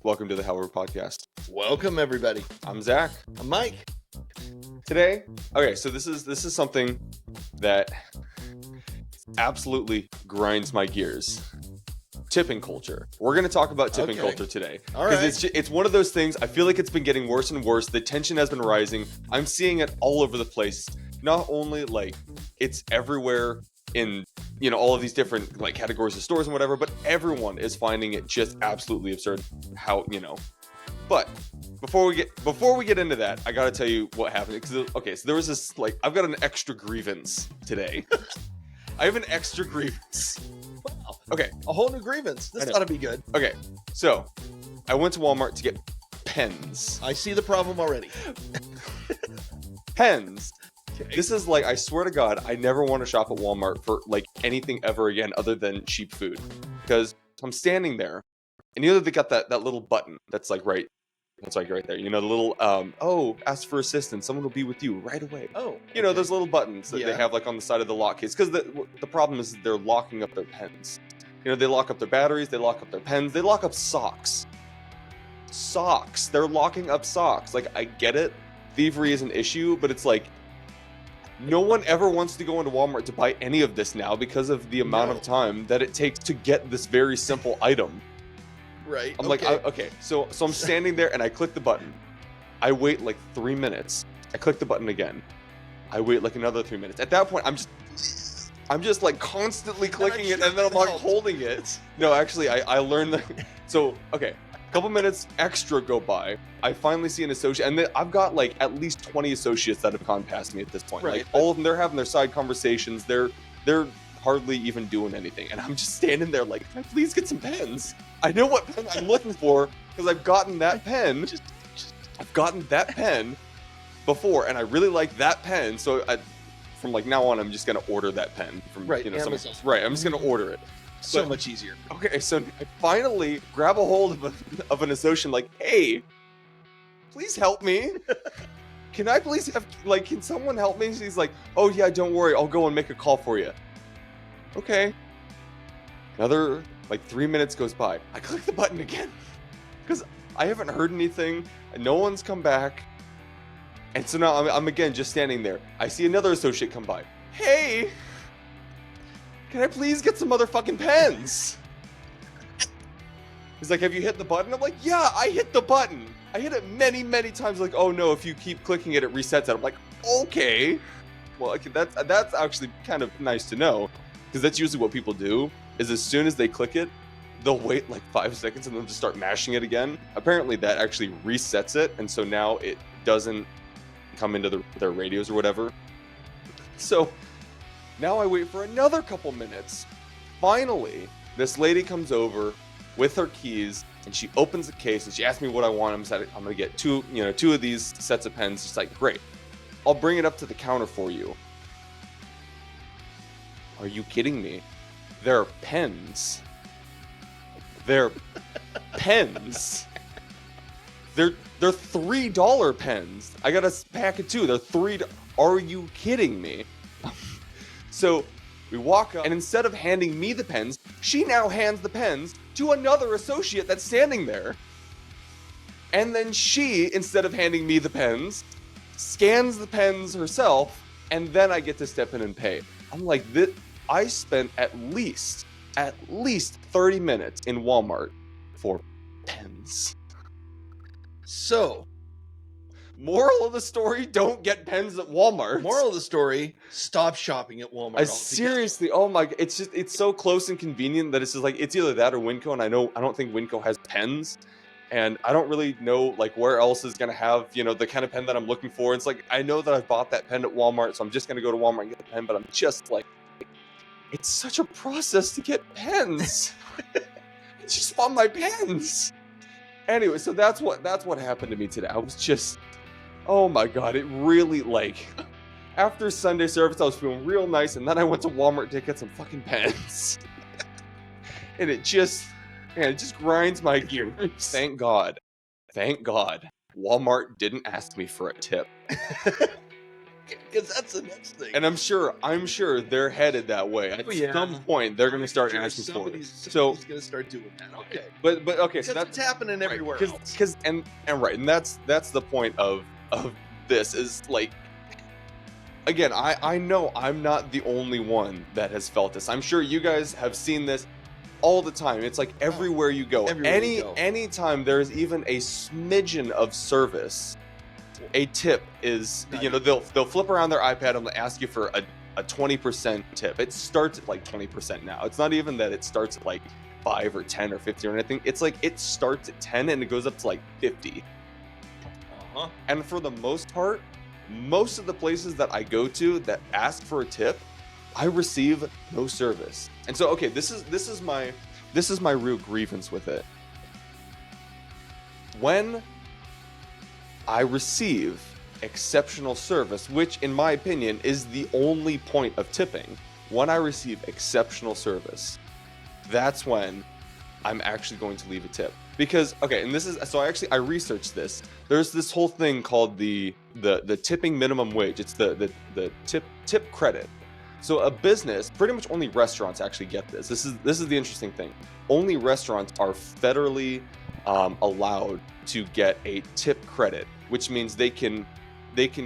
Welcome to the However Podcast. Welcome, everybody. I'm Zach. I'm Mike. Today, so this is something that absolutely grinds my gears. Tipping culture. We're going to talk about tipping culture today. All right. Because it's one of those things, I feel like it's been getting worse and worse. The tension has been rising. I'm seeing it all over the place. Not only like it's everywhere in, all of these different like categories of stores and whatever, but everyone is finding it just absolutely absurd how, But before we get into that, I got to tell you what happened. So there was this, I've got an extra grievance today. I have an extra grievance. Wow. Okay. A whole new grievance. This ought to be good. Okay. So I went to Walmart to get pens. I see the problem already. Pens. Okay. This is I swear to God, I never want to shop at Walmart for anything ever again other than cheap food. Because I'm standing there and they got that little button that's right there. The little, ask for assistance. Someone will be with you right away. Oh. Those little buttons that they have on the side of the lock case. Because the problem is they're locking up their pens. They lock up their batteries, they lock up their pens, they lock up socks. They're locking up socks. I get it. Thievery is an issue, but it's no one ever wants to go into Walmart to buy any of this now because of the amount of time that it takes to get this very simple item. Right. I'm okay. So I'm standing there and I click the button. I wait 3 minutes. I click the button again. I wait another 3 minutes. At that point, I'm just constantly clicking it and then I'm holding it. No, actually, I learned that. So, okay. A couple minutes extra go by. I finally see an associate, and I've got at least 20 associates that have gone past me at this point. Right. All of them, they're having their side conversations. They're hardly even doing anything, and I'm just standing there can I please get some pens? I know what pen I'm looking for because I've gotten that pen. I've gotten that pen before, and I really like that pen. So from now on, I'm just gonna order that pen from Amazon. someone. Right. I'm just gonna order it. So much easier. Okay, so I finally grab a hold of an associate, hey, please help me. Can I please have, can someone help me? She's oh yeah, don't worry, I'll go and make a call for you. Okay. Another, 3 minutes goes by. I click the button again because I haven't heard anything. And no one's come back. And so now I'm again just standing there. I see another associate come by. Hey! Can I please get some motherfucking pens? He's have you hit the button? I'm yeah, I hit the button. I hit it many, many times. Oh no, if you keep clicking it, it resets it. I'm okay. Well, that's actually kind of nice to know, because that's usually what people do, is as soon as they click it, they'll wait 5 seconds and then just start mashing it again. Apparently that actually resets it, and so now it doesn't come into their radios or whatever. So now I wait for another couple minutes. Finally, this lady comes over with her keys and she opens the case and she asks me what I want. I'm going to get two of these sets of pens. She's great. I'll bring it up to the counter for you. Are you kidding me? They're pens. They're pens. They're $3 pens. I got a pack of 2. They're $3. Are you kidding me? So we walk up, and instead of handing me the pens, she now hands the pens to another associate that's standing there. And then she, instead of handing me the pens, scans the pens herself, and then I get to step in and pay. I'm this. I spent at least 30 minutes in Walmart for pens. So, moral of the story, don't get pens at Walmart. Moral of the story, stop shopping at Walmart. Seriously, oh my, it's so close and convenient that it's just it's either that or Winco, and I don't think Winco has pens, and I don't really know where else is gonna have the kind of pen that I'm looking for. It's I know that I've bought that pen at Walmart, so I'm just gonna go to Walmart and get the pen, but I'm just it's such a process to get pens. I just want my pens. Anyway, so that's what happened to me today. I was just, oh my God, it really after Sunday service, I was feeling real nice, and then I went to Walmart to get some fucking pens. And it just grinds my gears. Thank God, Walmart didn't ask me for a tip. Because that's the next thing. And I'm sure they're headed that way. At some point, they're going to start asking for it. So Somebody's going to start doing that. Okay. But okay, so Because that's it's happening everywhere else. Because and right, and that's the point of this is like. Again, I know I'm not the only one that has felt this. I'm sure you guys have seen this all the time. It's like everywhere you go. Anytime there's even a smidgen of service, a tip is, they'll flip around their iPad and they'll ask you for a 20% tip. It starts at like 20% now. It's not even that it starts at like 5 or 10 or 50 or anything. It's like it starts at 10 and it goes up to like 50. And for the most part, most of the places that I go to that ask for a tip, I receive no service. And so, okay, this is my real grievance with it. When I receive exceptional service, which in my opinion is the only point of tipping, when I receive exceptional service, that's when I'm actually going to leave a tip. Because, okay, and this is, so I researched this. There's this whole thing called the tipping minimum wage. It's the tip credit. So a business, pretty much only restaurants actually get this. This is the interesting thing. Only restaurants are federally allowed to get a tip credit, which means they can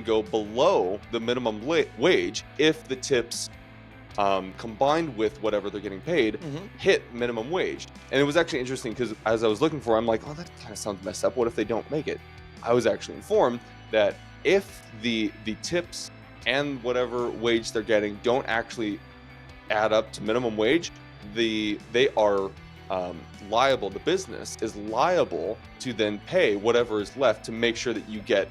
go below the minimum wage if the tips combined with whatever they're getting paid hit minimum wage. And it was actually interesting because as I was looking for it, I'm like, oh, that kind of sounds messed up. What if they don't make it? I was actually informed that if the tips and whatever wage they're getting don't actually add up to minimum wage, they are liable. The business is liable to then pay whatever is left to make sure that you get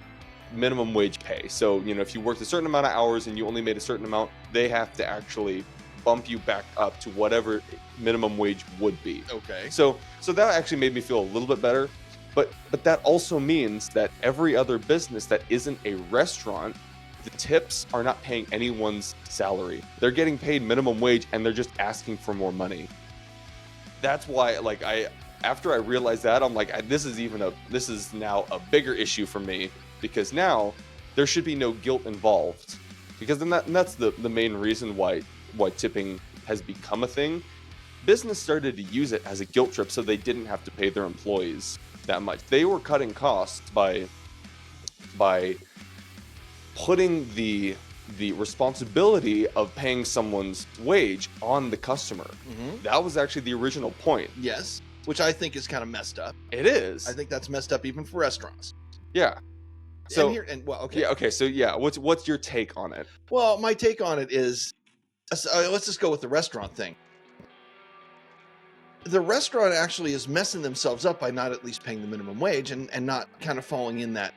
minimum wage pay. So, if you worked a certain amount of hours and you only made a certain amount, they have to actually bump you back up to whatever minimum wage would be. Okay. So that actually made me feel a little bit better. But that also means that every other business that isn't a restaurant, the tips are not paying anyone's salary. They're getting paid minimum wage and they're just asking for more money. That's why, after I realized that, I'm like, this is now a bigger issue for me, because now there should be no guilt involved. Because then that's the main reason why tipping has become a thing. Business started to use it as a guilt trip so they didn't have to pay their employees that much. They were cutting costs by putting the responsibility of paying someone's wage on the customer. That was actually the original point. Yes, which I think is kind of messed up. It is. I think that's messed up even for restaurants. Yeah. So okay. Yeah. Okay. So yeah, what's your take on it? Well, my take on it is, let's just go with the restaurant thing. The restaurant actually is messing themselves up by not at least paying the minimum wage and not kind of falling in that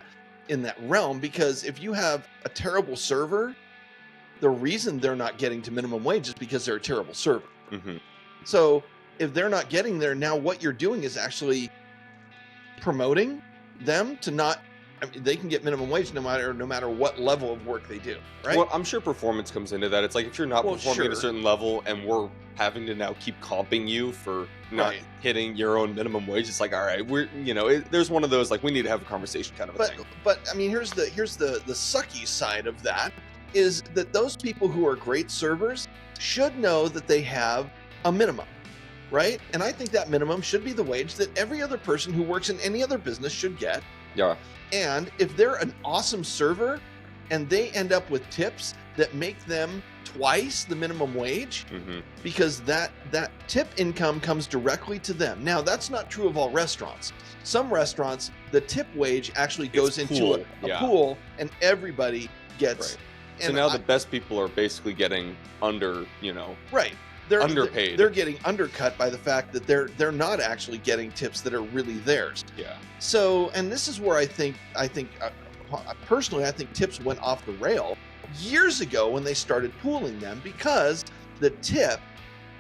realm, because if you have a terrible server, the reason they're not getting to minimum wage is because they're a terrible server. So if they're not getting there, now what you're doing is actually promoting them to not. I mean, they can get minimum wage no matter what level of work they do, right? Well, I'm sure performance comes into that. It's like if you're not performing at a certain level and we're having to now keep comping you for not hitting your own minimum wage, it's like, all right, we're there's one of those, like, we need to have a conversation kind of a thing. But I mean, here's the sucky side of that is that those people who are great servers should know that they have a minimum, right? And I think that minimum should be the wage that every other person who works in any other business should get. Yeah. And if they're an awesome server and they end up with tips that make them twice the minimum wage, because that tip income comes directly to them. Now, that's not true of all restaurants. Some restaurants, the tip wage actually goes into a pool and everybody gets. So now the best people are basically getting under, They're underpaid. They're getting undercut by the fact that they're not actually getting tips that are really theirs. Yeah. So, and this is where I think personally, I think tips went off the rail years ago when they started pooling them, because the tip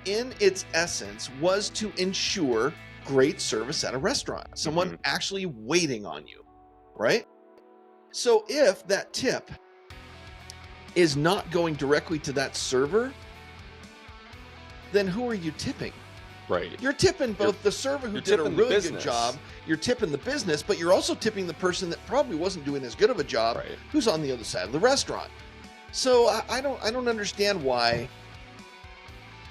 in its essence was to ensure great service at a restaurant, someone actually waiting on you, right? So if that tip is not going directly to that server, then who are you tipping? Right. You're tipping both the server who did a really good job, you're tipping the business, but you're also tipping the person that probably wasn't doing as good of a job, who's on the other side of the restaurant. So I don't understand why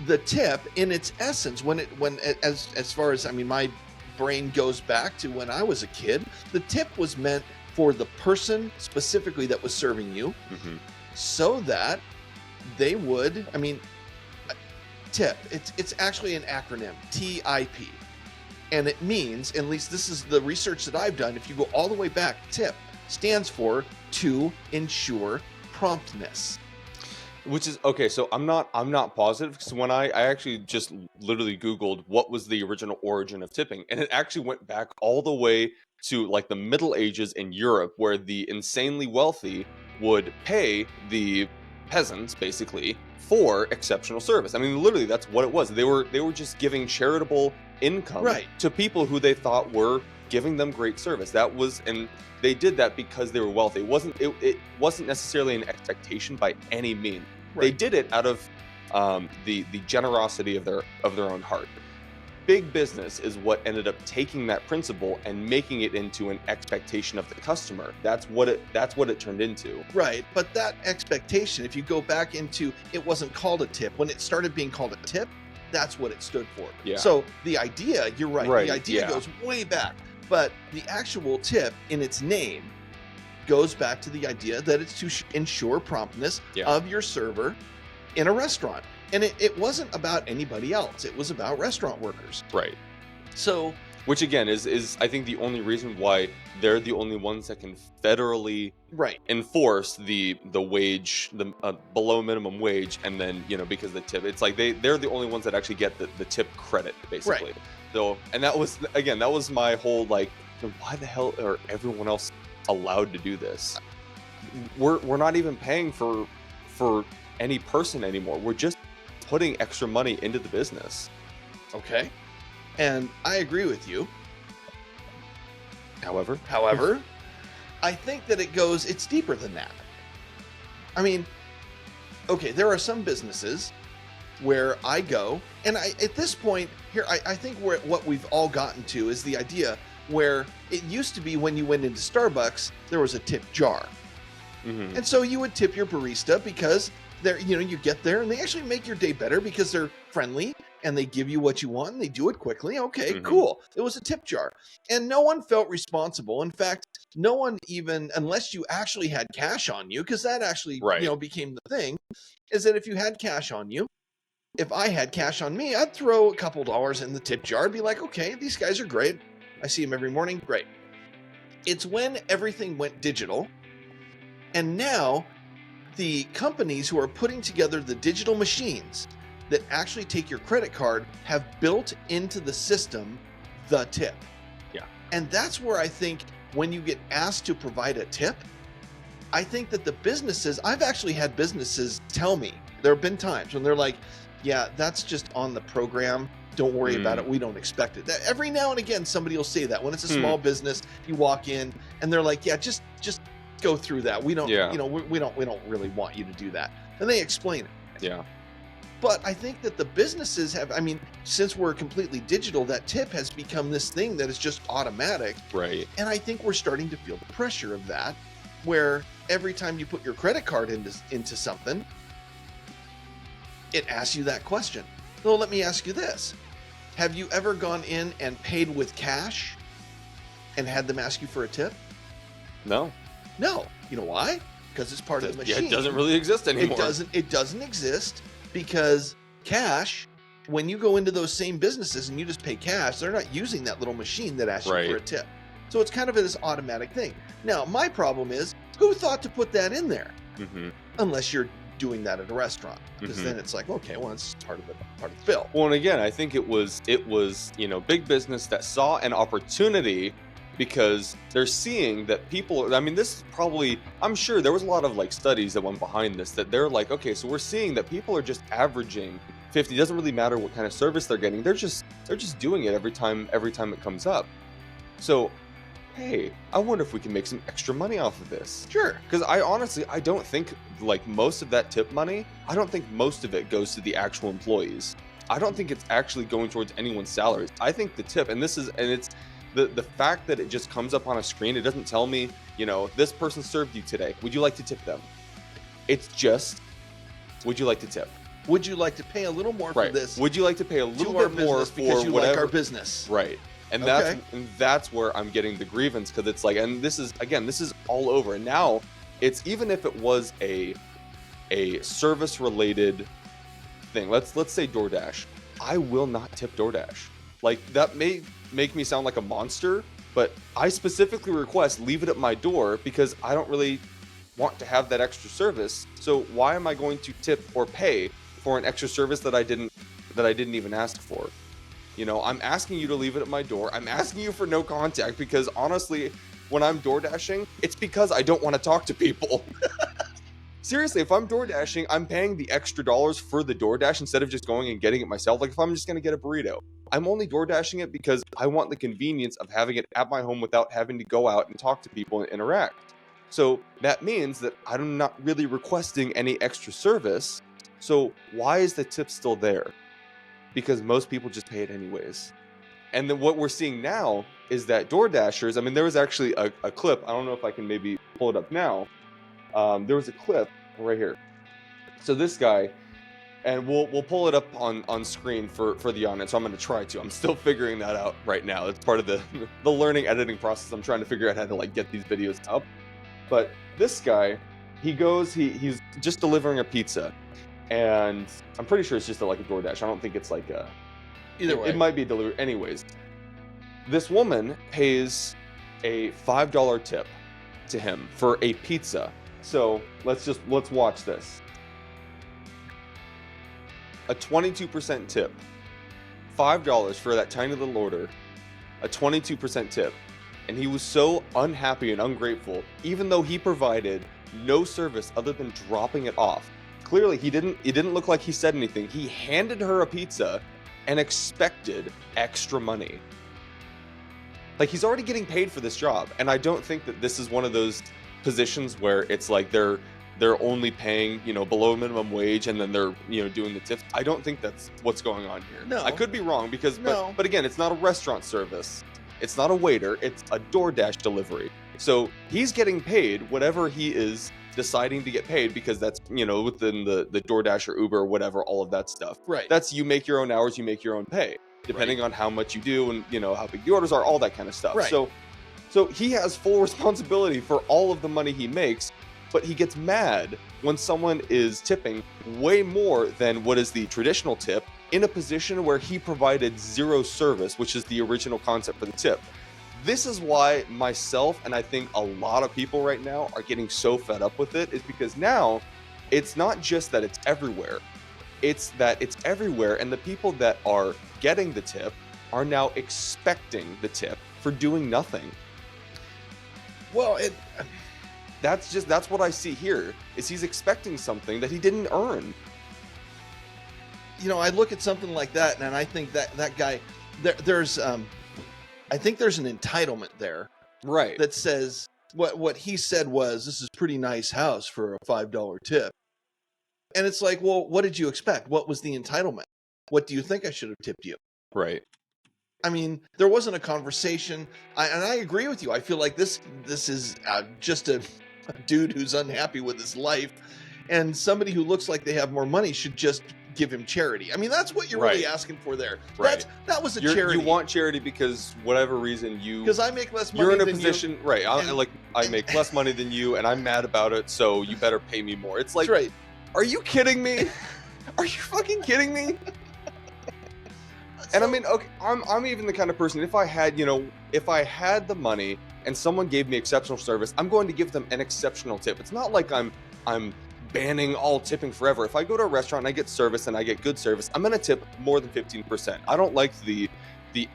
the tip, in its essence, as far as, I mean, my brain goes back to when I was a kid, the tip was meant for the person specifically that was serving you, Hmm. so that they would, I mean, tip. It's actually an acronym, TIP, and it means, at least this is the research that I've done. If you go all the way back, tip stands for to ensure promptness. Which is okay. So I'm not positive, because when I actually just literally Googled what was the original origin of tipping, and it actually went back all the way to like the Middle Ages in Europe, where the insanely wealthy would pay the peasants basically for exceptional service. I mean, literally, that's what it was. They were just giving charitable income Right. to people who they thought were giving them great service. That was, and they did that because they were wealthy. It wasn't necessarily an expectation by any means. They Right. did it out of the generosity of their own heart. Big business is what ended up taking that principle and making it into an expectation of the customer. That's what it turned into. Right, but that expectation, if you go back into, it wasn't called a tip. When it started being called a tip, that's what it stood for. Yeah. So the idea, you're right, Right, the idea yeah. goes way back, but the actual tip in its name goes back to the idea that it's to ensure promptness Yeah. of your server in a restaurant. And it wasn't about anybody else, it was about restaurant workers. Right. So, Which again is I think the only reason why they're the only ones that can federally right, enforce the wage, the below minimum wage, and then because the tip, it's like they're the only ones that actually get the tip credit basically. Right. So, and that was my whole like, why the hell are everyone else allowed to do this? We're not even paying for any person anymore. We're just putting extra money into the business. okay. And I agree with you. However, However, I think that it's deeper than that. I mean, okay, there are some businesses where I go, and at this point here, I think what we've all gotten to is the idea where it used to be when you went into Starbucks, there was a tip jar. mhm, And so you would tip your barista because you get there and they actually make your day better because they're friendly and they give you what you want and they do it quickly. Okay, Mhm. cool. It was a tip jar. And no one felt responsible. In fact, no one even, unless you actually had cash on you, because that actually, Right. became the thing, is that if you had cash on you, if I had cash on me, I'd throw a couple dollars in the tip jar and be like, okay, these guys are great. I see them every morning. Great. It's when everything went digital. And now the companies who are putting together the digital machines that actually take your credit card have built into the system the tip. Yeah. And that's where I think when you get asked to provide a tip, I think that the businesses, I've actually had businesses tell me, there have been times when they're like, yeah, that's just on the program. Don't worry about it. We don't expect it. Every now and again, somebody will say that when it's a small business, you walk in and they're like, yeah, just go through that. We don't, Yeah. we don't really want you to do that. And they explain it. Yeah. But I think that the businesses have, I mean, since we're completely digital, that tip has become this thing that is just automatic. Right. And I think we're starting to feel the pressure of that, where every time you put your credit card into something, it asks you that question. Well, let me ask you this. Have you ever gone in and paid with cash and had them ask you for a tip? No. No. You know why? Because it's part of the Yeah, machine. it doesn't really exist anymore. It doesn't exist because cash, when you go into those same businesses and you just pay cash, they're not using that little machine that asks you for a Right. tip. So it's kind of this automatic thing. Now, my problem is, who thought to put that in there? Hmm. Unless you're doing that at a restaurant, because Mhm. then it's like, okay, well, it's part of the bill. Well, and again, I think it was big business that saw an opportunity, because they're seeing that people, I mean, this is probably, I'm sure there was a lot of like studies that went behind this, that they're like, okay, so we're seeing that people are just averaging 50. It doesn't really matter what kind of service they're getting. They're just doing it every time it comes up. So, hey, I wonder if we can make some extra money off of this. Sure. Because I don't think like most of that tip money, I don't think most of it goes to the actual employees. I don't think it's actually going towards anyone's salaries. I think the tip, and it's the fact that it just comes up on a screen, it doesn't tell me, this person served you today. Would you like to tip them? It's just, would you like to tip? Would you like to pay a little more for this Would you like to pay a little to our bit more business for because you whatever? like our business? Right. And Okay. that's where I'm getting the grievance, because it's like, and this is all over. And now it's, even if it was a service related thing, let's say DoorDash, I will not tip DoorDash. Like, that may make me sound like a monster, but I specifically request leave it at my door because I don't really want to have that extra service. So why am I going to tip or pay for an extra service that I didn't even ask for? You know, I'm asking you to leave it at my door. I'm asking you for no contact because honestly, when I'm door dashing, it's because I don't want to talk to people. Seriously, if I'm door dashing, I'm paying the extra dollars for the DoorDash instead of just going and getting it myself. Like if I'm just going to get a burrito, I'm only door dashing it because I want the convenience of having it at my home without having to go out and talk to people and interact. So that means that I'm not really requesting any extra service. So why is the tip still there? Because most people just pay it anyways. And then what we're seeing now is that DoorDashers, I mean, there was actually a clip. I don't know if I can maybe pull it up now. There was a clip right here. So this guy, and we'll pull it up on screen for the audience. So I'm going to try to. I'm still figuring that out right now. It's part of the learning editing process. I'm trying to figure out how to like get these videos up. But this guy, he's just delivering a pizza, and I'm pretty sure it's just like a DoorDash. I don't think it's like a. Either way, It might be delivered. Anyways, this woman pays a $5 tip to him for a pizza. So let's watch this. A 22% tip, $5 for that tiny little order, a 22% tip. And he was so unhappy and ungrateful, even though he provided no service other than dropping it off. Clearly, it didn't look like he said anything. He handed her a pizza and expected extra money. Like, he's already getting paid for this job. And I don't think that this is one of those positions where it's like they're only paying, below minimum wage and then they're, doing the tips. I don't think that's what's going on here. No. I could be wrong because, No. but again, it's not a restaurant service. It's not a waiter, it's a DoorDash delivery. So he's getting paid whatever he is deciding to get paid because that's, within the DoorDash or Uber or whatever, all of that stuff. right? That's, you make your own hours, you make your own pay, depending on how much you do and, how big the orders are, all that kind of stuff. Right. So he has full responsibility for all of the money he makes, but he gets mad when someone is tipping way more than what is the traditional tip in a position where he provided zero service, which is the original concept for the tip. This is why myself and I think a lot of people right now are getting so fed up with it, is because now it's not just that it's everywhere. It's that it's everywhere, and the people that are getting the tip are now expecting the tip for doing nothing. Well, That's what I see here, is he's expecting something that he didn't earn. I look at something like that, and I think that guy, there's I think there's an entitlement there Right. that says what he said was, this is a pretty nice house for a $5 tip. And it's like, well, what did you expect? What was the entitlement? What do you think I should have tipped you? Right. I mean, there wasn't a conversation. And I agree with you. I feel like this is just a dude who's unhappy with his life, and somebody who looks like they have more money should just give him charity. I mean, that's what you're really asking for there. Right. That was a charity. You want charity because whatever reason because I make less money. You're in a than position, you. right? And- I make less money than you, and I'm mad about it. So you better pay me more. It's like, That's right. Are you kidding me? Are you fucking kidding me? And I mean, okay, I'm even the kind of person, if I had the money and someone gave me exceptional service, I'm going to give them an exceptional tip. It's not like I'm banning all tipping forever. If I go to a restaurant and I get service and I get good service, I'm going to tip more than 15%. I don't like the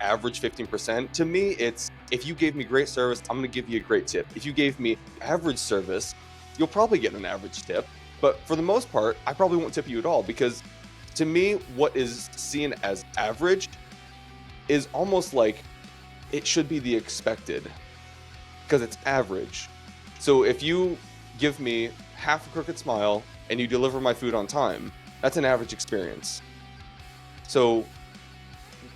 average 15%. To me, it's, if you gave me great service, I'm going to give you a great tip. If you gave me average service, you'll probably get an average tip. But for the most part, I probably won't tip you at all, because to me, what is seen as average is almost like it should be the expected, because it's average. So if you give me half a crooked smile and you deliver my food on time, that's an average experience. So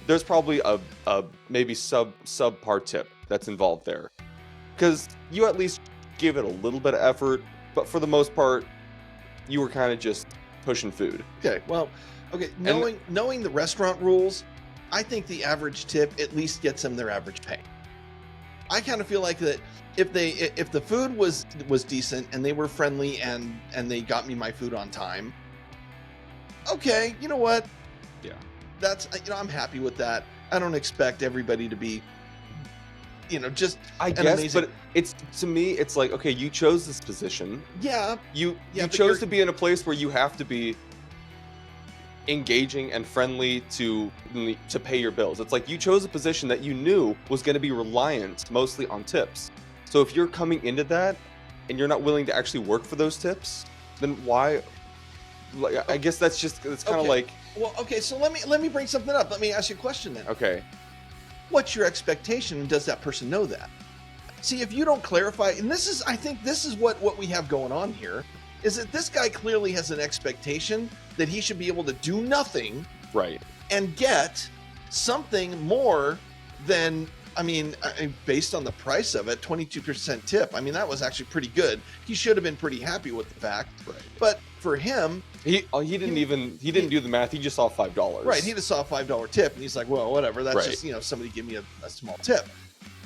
there's probably a maybe subpar tip that's involved there, because you at least give it a little bit of effort. But for the most part, you were kind of just pushing food. Okay, well, okay, knowing the restaurant rules, I think the average tip at least gets them their average pay. I kind of feel like that if the food was decent and they were friendly and they got me my food on time, okay, you know what? Yeah. That's, I'm happy with that. I don't expect everybody to be, just I guess, but it's, to me, it's like, okay, you chose this position. Yeah. You but chose to be in a place where you have to be engaging and friendly to pay your bills. It's like you chose a position that you knew was going to be reliant mostly on tips. So if you're coming into that and you're not willing to actually work for those tips, then why? Like, I guess that's kind of Okay. like, Well, okay, so let me bring something up. Let me ask you a question then. okay, What's your expectation, and does that person know that? See, if you don't clarify, and I think this is what we have going on here, is that this guy clearly has an expectation that he should be able to do nothing right. and get something more than, based on the price of it, 22% tip. I mean, that was actually pretty good. He should have been pretty happy with the fact. Right. But for him, He didn't do the math. He just saw $5. right, he just saw a $5 tip, and he's like, well, whatever. That's Right. just, somebody give me a small tip.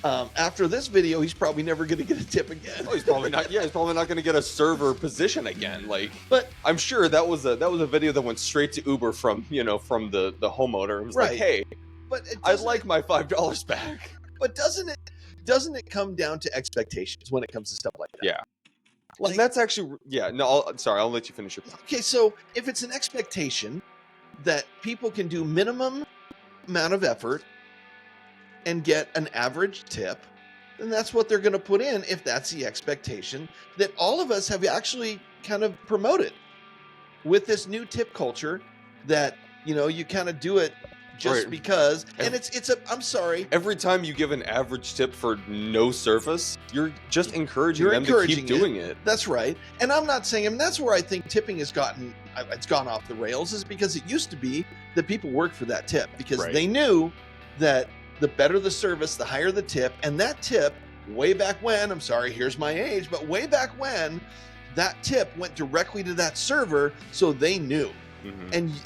After this video, he's probably never going to get a tip again. Oh, he's probably not. Yeah, he's probably not going to get a server position again. Like, But I'm sure that was a video that went straight to Uber from the homeowner. It was Right. like, hey, but I'd like my $5 back. But doesn't it come down to expectations when it comes to stuff like that? Yeah. Like, And that's actually, yeah. No, I'll let you finish your point. okay, so if it's an expectation that people can do minimum amount of effort and get an average tip, then that's what they're going to put in if that's the expectation that all of us have actually kind of promoted with this new tip culture that, you kind of do it just Right. because. And I'm sorry. Every time you give an average tip for no service, you're just encouraging You're them encouraging to keep doing it. That's right. And I'm not saying, that's where I think tipping has gone off the rails, is because it used to be that people worked for that tip because Right. they knew that the better the service, the higher the tip. And that tip, way back when, I'm sorry, here's my age, but way back when, that tip went directly to that server, so they knew. Mhm.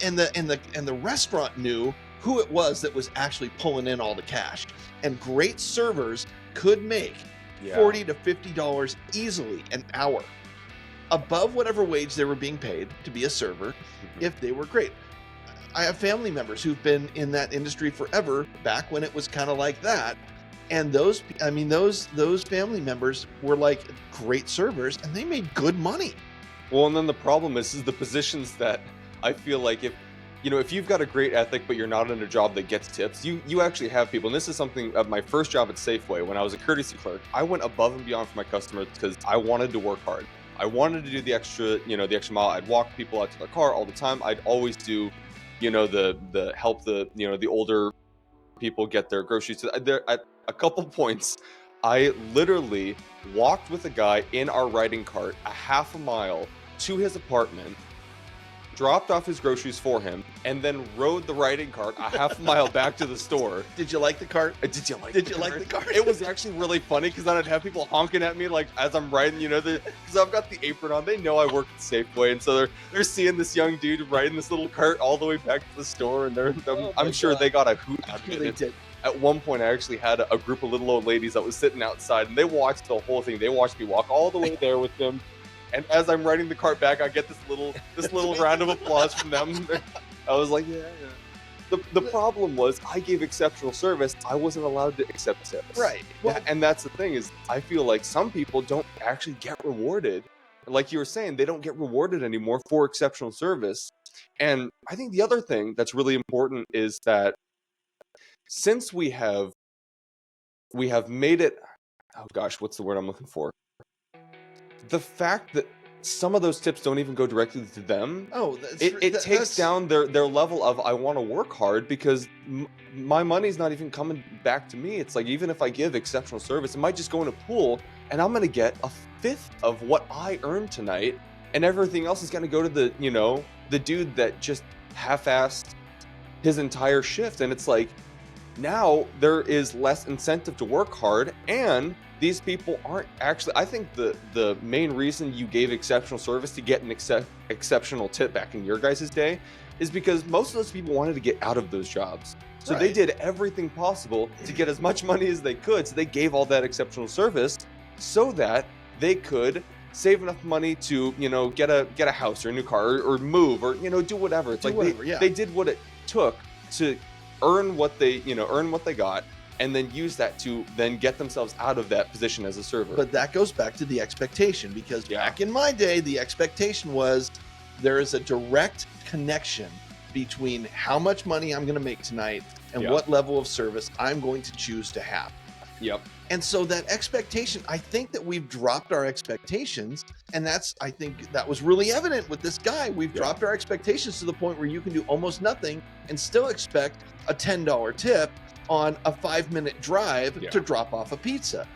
And the restaurant knew who it was that was actually pulling in all the cash. And great servers could make Yeah. $40 to $50 easily an hour, above whatever wage they were being paid to be a server, Mhm. if they were great. I have family members who've been in that industry forever, back when it was kind of like that. And those family members were like great servers, and they made good money. Well, and then the problem is the positions that I feel like if you've got a great ethic, but you're not in a job that gets tips, you actually have people. And this is something at my first job at Safeway, when I was a courtesy clerk, I went above and beyond for my customers because I wanted to work hard. I wanted to do the extra mile. I'd walk people out to their car all the time. I'd always do, the help the older people get their groceries. There at a couple points, I literally walked with a guy in our riding cart a half a mile to his apartment, dropped off his groceries for him, and then rode the riding cart a half a mile back to the store. Did you like the cart? Did you like the cart? It was actually really funny because then I'd have people honking at me like as I'm riding, because I've got the apron on. They know I work at Safeway, and so they're seeing this young dude riding this little cart all the way back to the store, and I'm sure they got a hoot out of it. They did. At one point, I actually had a group of little old ladies that was sitting outside, and they watched the whole thing. They watched me walk all the way there with them. And as I'm riding the cart back, I get this little round of applause from them. I was like, yeah. The problem was I gave exceptional service. I wasn't allowed to accept tips. Right. Well, And that's the thing is I feel like some people don't actually get rewarded. Like you were saying, they don't get rewarded anymore for exceptional service. And I think the other thing that's really important is that since we have made it, oh gosh, what's the word I'm looking for? The fact that some of those tips don't even go directly to them, it takes down their level of I want to work hard because my money's not even coming back to me. It's like even if I give exceptional service, it might just go in a pool and I'm going to get a fifth of what I earned tonight, and everything else is going to go to the dude that just half-assed his entire shift. And it's like, now there is less incentive to work hard, and these people aren't actually, I think the main reason you gave exceptional service to get an exceptional tip back in your guys' day is because most of those people wanted to get out of those jobs. So they Right. did everything possible to get as much money as they could. So they gave all that exceptional service so that they could save enough money to, get a house or a new car or move or, do whatever. It's Do like whatever, yeah. they did what it took to earn what they got, and then use that to then get themselves out of that position as a server. But that goes back to the expectation, because Yeah. back in my day, the expectation was there is a direct connection between how much money I'm going to make tonight and Yeah. what level of service I'm going to choose to have. Yep. And so that expectation, I think that we've dropped our expectations. And I think that was really evident with this guy. We've Yeah. dropped our expectations to the point where you can do almost nothing and still expect a $10 tip on a 5-minute drive Yeah. to drop off a pizza.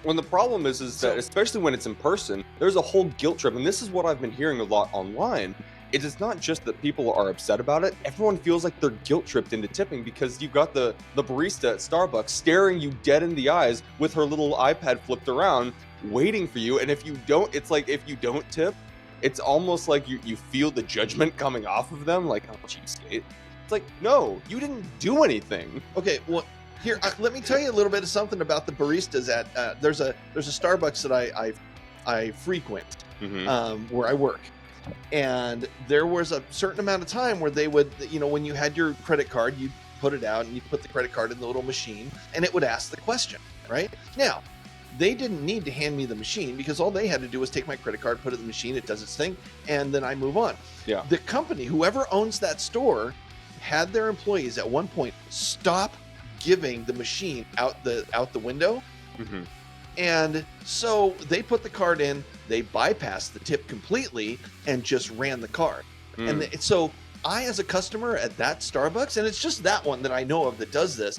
When the problem is So- that, especially when it's in person, there's a whole guilt trip, and this is what I've been hearing a lot online. It is not just that people are upset about it. Everyone feels like they're guilt tripped into tipping because you've got the barista at Starbucks staring you dead in the eyes with her little iPad flipped around, waiting for you. And if you don't, it's like if you don't tip, it's almost like you feel the judgment coming off of them, like, oh, cheapskate. It's like, no, you didn't do anything. Okay, well, here let me tell you a little bit of something about the baristas at. There's a Starbucks that I frequent where I work, and there was a certain amount of time where they would, when you had your credit card, you put it out and you put the credit card in the little machine, and it would ask the question. Right now, they didn't need to hand me the machine because all they had to do was take my credit card, put it in the machine, it does its thing, and then I move on. Yeah. The company, whoever owns that store, had their employees at one point stop giving the machine out the window, Mhm. and so they put the card in, they bypassed the tip completely and just ran the card. Mm. And so I, as a customer at that Starbucks, and it's just that one that I know of that does this,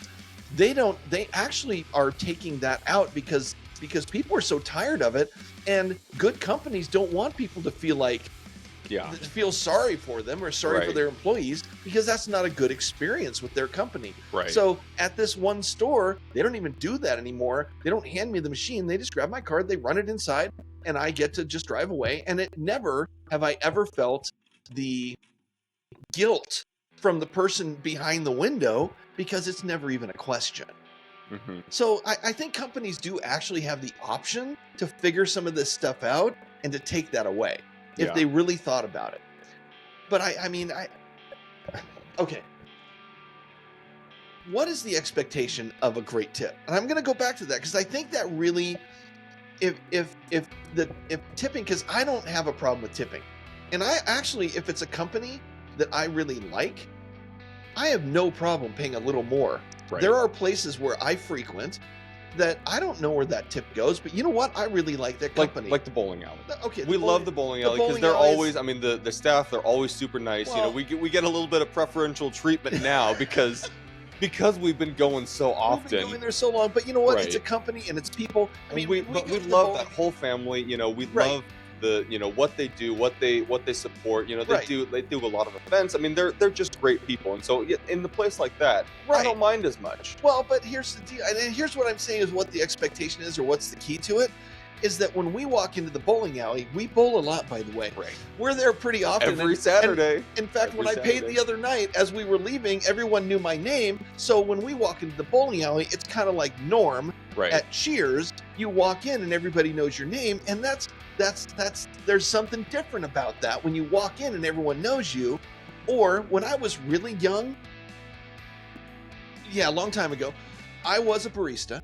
they actually are taking that out because people are so tired of it, and good companies don't want people to feel like Yeah. feel sorry for them or sorry for Right. their employees, because that's not a good experience with their company. Right. So at this one store, they don't even do that anymore. They don't hand me the machine. They just grab my card, they run it inside, and I get to just drive away. And it never have I ever felt the guilt from the person behind the window, because it's never even a question. Mhm. So I think companies do actually have the option to figure some of this stuff out and to take that away if Yeah. they really thought about it. But okay. What is the expectation of a great tip? And I'm going to go back to that because I think that really, if tipping, because I don't have a problem with tipping, and I actually, if it's a company that I really like, I have no problem paying a little more. Right. There are places where I frequent that I don't know where that tip goes, but you know what? I really like that company. like the bowling alley. Okay, We love the bowling alley because bowling they're alley is- always, I mean, the staff, they're always super nice. Well- we get a little bit of preferential treatment now because we've been going so We've been often. going there so long, but you know what? It's a Right. company and it's people. I mean, we go to the love bowling- that whole family. We Right. love the what they do, what they support. They Right. do a lot of events. I mean, they're just great people, and so in the place like that, I Right. don't mind as much. Well, but here's the deal, and here's what I'm saying is what the expectation is, or what's the key to it, is that when we walk into the bowling alley, we bowl a lot, by the way. Right. We're there pretty often. Every and- Saturday. In fact, when I Every paid Saturday. the other night, as we were leaving, everyone knew my name. So when we walk into the bowling alley, it's kind of like Norm Right. at Cheers. You walk in and everybody knows your name, and that's there's something different about that when you walk in and everyone knows you. Or when I was really young, a long time ago, I was a barista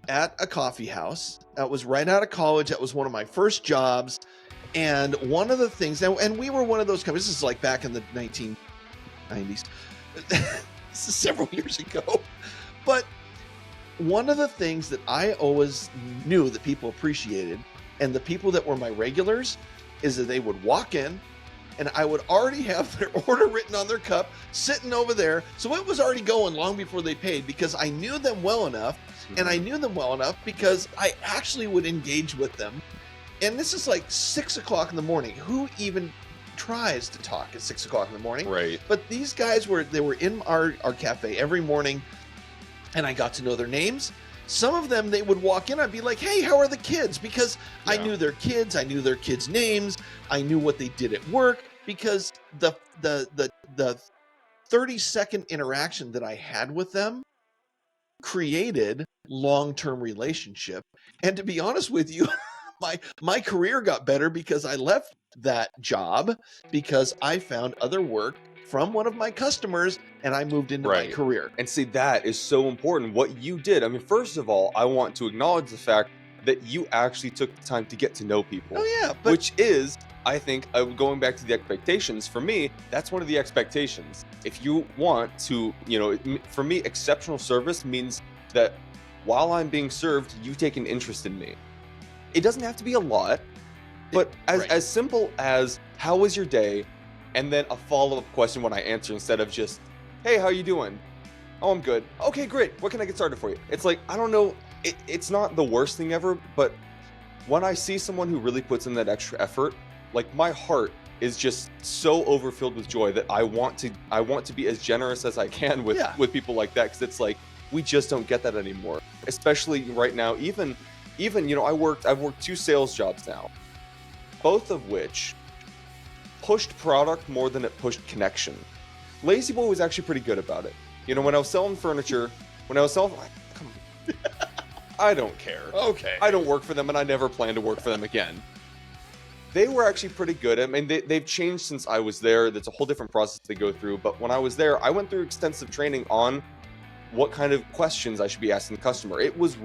at a coffee house. That was right out of college. That was one of my first jobs. And one of the things, and we were one of those companies, this is like back in the 1990s. This is several years ago. But one of the things that I always knew that people appreciated, and the people that were my regulars, is that they would walk in and I would already have their order written on their cup sitting over there. So it was already going long before they paid, because I knew them well enough. And I knew them well enough because I actually would engage with them. And this is like 6 o'clock in the morning. Who even tries to talk at 6 o'clock in the morning. Right. But these guys were in our cafe every morning, and I got to know their names. Some of them, they would walk in, I'd be like, hey, how are the kids? Because I Yeah. knew their kids, I knew their kids' names, I knew what they did at work, because the 30-second interaction that I had with them created long-term relationship. And to be honest with you, my career got better because I left that job because I found other work from one of my customers and I moved into my Right. career. And see, that is so important. What you did. I mean, first of all, I want to acknowledge the fact that you actually took the time to get to know people. Oh yeah, but Which is, I think, going back to the expectations, for me, that's one of the expectations. If you want to, for me, exceptional service means that while I'm being served, you take an interest in me. It doesn't have to be a lot, but Right. as simple as, how was your day? And then a follow-up question when I answer, instead of just, hey, how you doing? Oh, I'm good. Okay, great. What can I get started for you? It's like, I don't know. It's not the worst thing ever, but when I see someone who really puts in that extra effort, like, my heart is just so overfilled with joy that I want to be as generous as I can with Yeah. people like that, because it's like, we just don't get that anymore, especially right now. Even I've worked 2 sales jobs now, both of which pushed product more than it pushed connection. Lazy Boy was actually pretty good about it. When I was selling furniture, come on, I don't care. okay. I don't work for them, and I never plan to work for them again. They were actually pretty good. I mean, they've changed since I was there. That's a whole different process they go through. But when I was there, I went through extensive training on what kind of questions I should be asking the customer. It was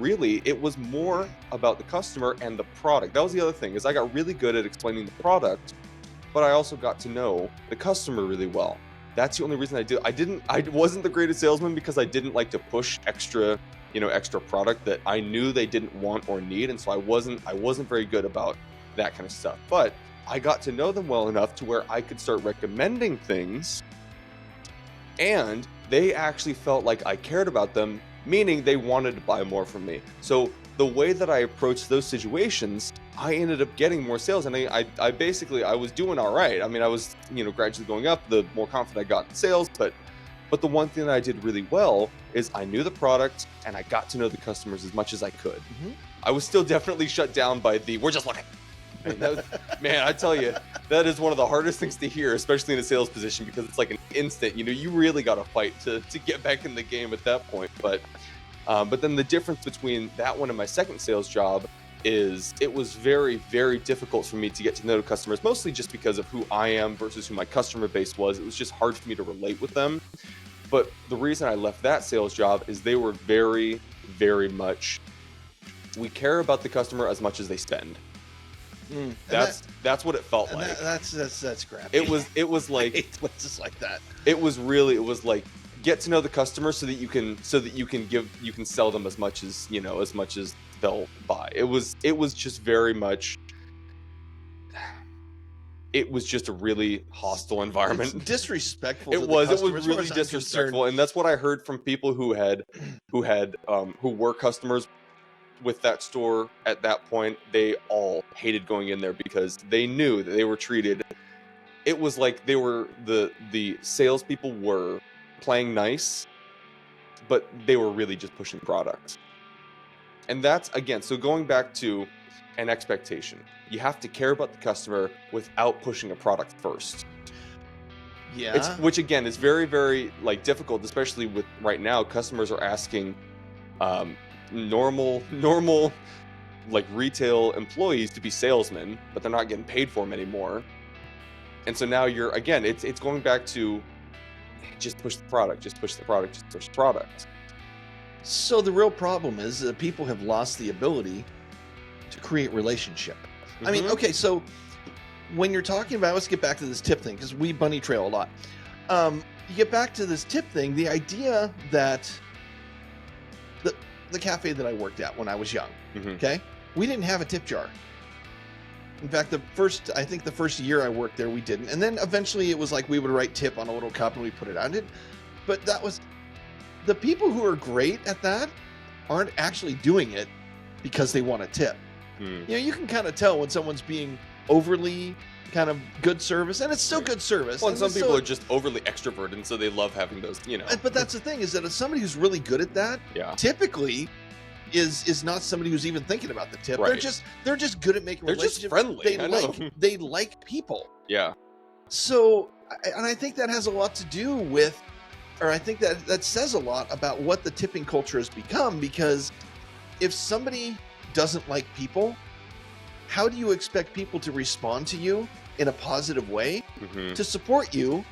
more about the customer and the product. That was the other thing, is I got really good at explaining the product, but I also got to know the customer really well. That's the only reason I wasn't the greatest salesman, because I didn't like to push extra product that I knew they didn't want or need, and so I wasn't very good about that kind of stuff. But I got to know them well enough to where I could start recommending things, and they actually felt like I cared about them, meaning they wanted to buy more from me. So the way that I approached those situations, I ended up getting more sales, and I basically, I was doing all right. I mean, I was, gradually going up the more confident I got in sales, but the one thing that I did really well is I knew the product and I got to know the customers as much as I could. Mhm. I was still definitely shut down by we're just looking. And man, I tell you, that is one of the hardest things to hear, especially in a sales position, because it's like an instant, you really got to fight to get back in the game at that point. But then the difference between that one and my second sales job is it was very, very difficult for me to get to know customers, mostly just because of who I am versus who my customer base was. It was just hard for me to relate with them. But the reason I left that sales job is they were very, very much, we care about the customer as much as they spend. Mm. That's what it felt And like. that's crappy. It was I like, hate places like that. it was like, get to know the customer so that you can sell them as much as they'll buy. It was just very much, it was just a really hostile environment. It's disrespectful. It to the was customer, as far really as I'm disrespectful, concerned. and that's what I heard from people who were customers with that store at that point. They all hated going in there because they knew that they were treated. It was like they were the salespeople were playing nice, but they were really just pushing products. And that's, again, so going back to an expectation, you have to care about the customer without pushing a product first. Yeah. Which again is very, very difficult, especially with right now. Customers are asking normal retail employees to be salesmen, but they're not getting paid for them anymore. And so now it's going back to just push the product, just push the product, just push the product. So the real problem is that people have lost the ability to create relationship. I mean, Mhm. okay, so when you're talking about, let's get back to this tip thing, because we bunny trail a lot. You get back to this tip thing, the idea that the cafe that I worked at when I was young, Mhm. okay, we didn't have a tip jar. In fact, the first year I worked there, we didn't. And then eventually it was like we would write tip on a little cup and we put it on it. But that was, the people who are great at that aren't actually doing it because they want a tip. Mm. You know, you can kind of tell when someone's being overly kind of good service, and it's still Right. good service. Well, and some so- people are just overly extroverted, and so they love having those, But that's the thing, is that if somebody who's really good at that, yeah. typically is not somebody who's even thinking about the tip. Right. They're just good at making They're just relationships. friendly. I know. They like people. Yeah. So, and I think that has a lot to do with, or I think that says a lot about what the tipping culture has become, because if somebody doesn't like people, how do you expect people to respond to you in a positive way Hmm. to support you?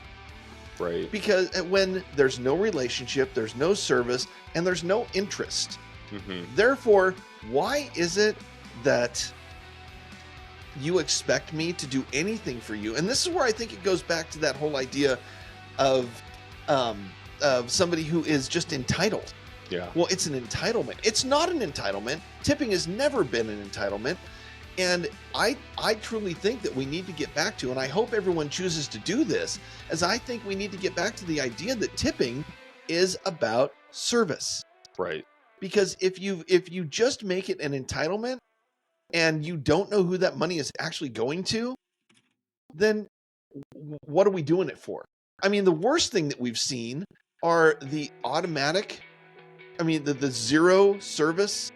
Right. Because when there's no relationship, there's no service, and there's no interest. Hmm. Therefore, why is it that you expect me to do anything for you? And this is where I think it goes back to that whole idea of somebody who is just entitled. Yeah. Well, it's an entitlement. It's not an entitlement. Tipping has never been an entitlement. And I truly think that we need to get back to, and I hope everyone chooses to do this, as I think we need to get back to the idea that tipping is about service. Right. Because if you just make it an entitlement and you don't know who that money is actually going to, then what are we doing it for? I mean, the worst thing that we've seen are the automatic, the zero service,